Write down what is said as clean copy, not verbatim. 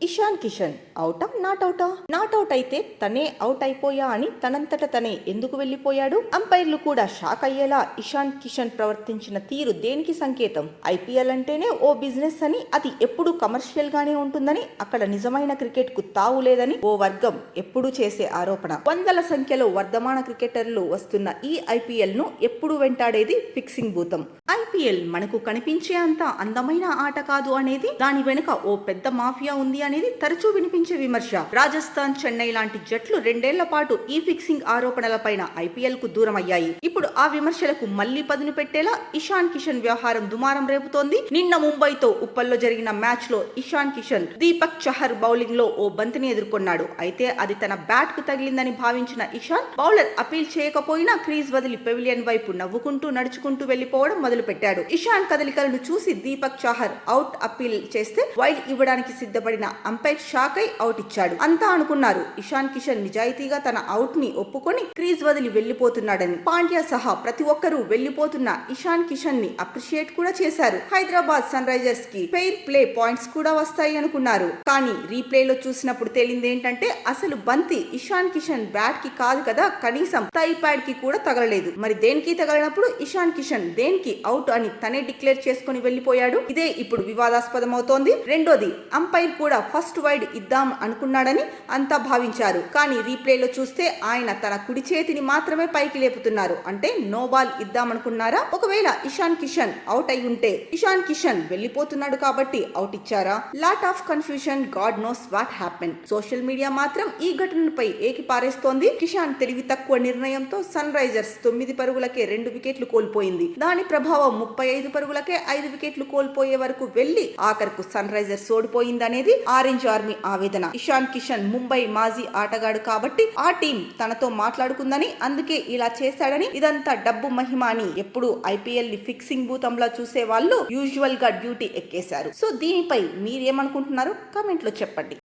Ishan Kishan అవుటా not out అయితే తనే out అయిపోయా అని తనంతట తనే ఎందుకు వెళ్లిపోయాడు? అంపైర్లు కూడా షాక్ అయ్యేలా ఇషాన్ కిషన్ ప్రవర్తించిన తీరు దేనికి సంకేతం? ఐపీఎల్ అంటేనే ఓ బిజినెస్ అని, అది ఎప్పుడు కమర్షియల్ గానే ఉంటుందని, అక్కడ నిజమైన క్రికెట్ కు తావు లేదని ఓ వర్గం ఎప్పుడూ చేసే ఆరోపణ. వందల సంఖ్యలో వర్ధమాన క్రికెటర్లు వస్తున్న ఈ ఐపీఎల్ ను ఎప్పుడు వెంటాడేది ఫిక్సింగ్ భూతం. ఐపీఎల్ మనకు కనిపించే అంత అందమైన ఆట కాదు అనేది, దాని వెనుక ఓ పెద్ద మాఫియా ఉంది అనేది తరచూ వినిపించే విమర్శ. రాజస్థాన్, చెన్నై లాంటి జట్లు 2 ఏళ్ల పాటు ఈ ఫిక్సింగ్ ఆరోపణలపైన ఐపీఎల్ కు దూరం అయ్యాయి. ఇప్పుడు ఆ విమర్శలకు మళ్లీ పదును పెట్టేలా ఇషాన్ కిషన్ వ్యవహారం దుమారం రేపుతోంది. నిన్న ముంబైతో ఉప్పల్లో జరిగిన మ్యాచ్ లో ఇషాన్ కిషన్ దీపక్ చహర్ బౌలింగ్ లో ఓ బంతిని ఎదుర్కొన్నాడు. అయితే అది తన బ్యాట్ కు తగిలిందని భావించిన ఇషాన్ బౌలర్ అపీల్ చేయకపోయినా క్రీజ్ వదిలి పెవిలియన్ వైపు నవ్వుకుంటూ నడుచుకుంటూ వెళ్లిపోవడం మొదలుపెట్టాడు. ఇషాన్ కదలికలను చూసి దీపక్ చహర్ అవుట్ అపీల్ చేస్తే వైడ్ ఇవ్వడానికి సిద్ధపడిన అంపైర్ షాక్ అయి అవుట్ ఇచ్చాడు. అంతా అనుకున్నారు ఇషాన్ కిషన్ నిజాయితీగా తన అవుట్ ని ఒప్పుకొని క్రీజ్ వదిలి వెళ్లిపోతున్నాడని. పాండ్యా సహా ప్రతి ఒక్కరూ వెళ్లిపోతున్న ఇషాన్ కిషన్ ని అప్రిషియేట్ కూడా చేశారు. హైదరాబాద్ సన్ రైజర్స్ కి ఫెయిర్ ప్లే పాయింట్స్ కూడా వస్తాయి అనుకున్నారు. కానీ రీప్లేలో చూసినప్పుడు తేలింది ఏంటంటే అసలు బంతి ఇషాన్ కిషన్ బ్యాట్ కి కాదు కదా, కనీసం టై ప్యాడ్ కి కూడా తగలలేదు. మరి దేనికి తగలనప్పుడు ఇషాన్ కిషన్ దేనికి అవుట్ అని తనే డిక్లేర్ చేసుకుని వెళ్లిపోయాడు. ఇదే ఇప్పుడు వివాదాస్పదం అవుతోంది. రెండోది, అంపైర్ కూడా ఫస్ట్ వైడ్ ఇద్దాం అనుకున్నాడని అంతా భావించారు. కానీ రీప్లేలో చూస్తే ఆయన తన కుడి చేతిని మాత్రమే పైకి లేపుతున్నారు. అంటే నో బాల్ ఇద్దామనుకున్నారా? ఒకవేళ ఇషాన్ కిషన్ అవుట్ అయి ఉంటే ఇషాన్ కిషన్ వెళ్లిపోతున్నాడు కాబట్టి అవుట్ ఇచ్చారా? Lot of confusion, God knows what happen. Social media మాత్రం ఈ ఘటనపై ఏకి పారేస్తోంది. కిషాన్ తెలివి తక్కువ నిర్ణయంతో సన్ రైజర్స్ 9 పరుగులకే 2 వికెట్లు కోల్పోయింది. దాని ప్రభావం 35 పరుగులకే 5 వికెట్లు కోల్పోయే వరకు వెళ్లి ఆఖరుకు సన్ రైజర్స్ ఓడిపోయిందనేది ఆరెంజ్ ఆర్మీ ఆవేదన. ఇషాన్ కిషన్ ముంబై మాజీ ఆటగాడు కాబట్టి ఆ టీం తనతో మాట్లాడుకుందని, అందుకే ఇలా చేశాడని, ఇదంతా డబ్బు మహిమ అని ఎప్పుడు ఐపీఎల్ ని ఫిక్సింగ్ భూతంలా చూసే వాళ్ళు యూజువల్ గా డ్యూటీ ఎక్కేశారు. సో దీనిపై మీరేమనుకుంటున్నారో కామెంట్ లో చెప్పండి.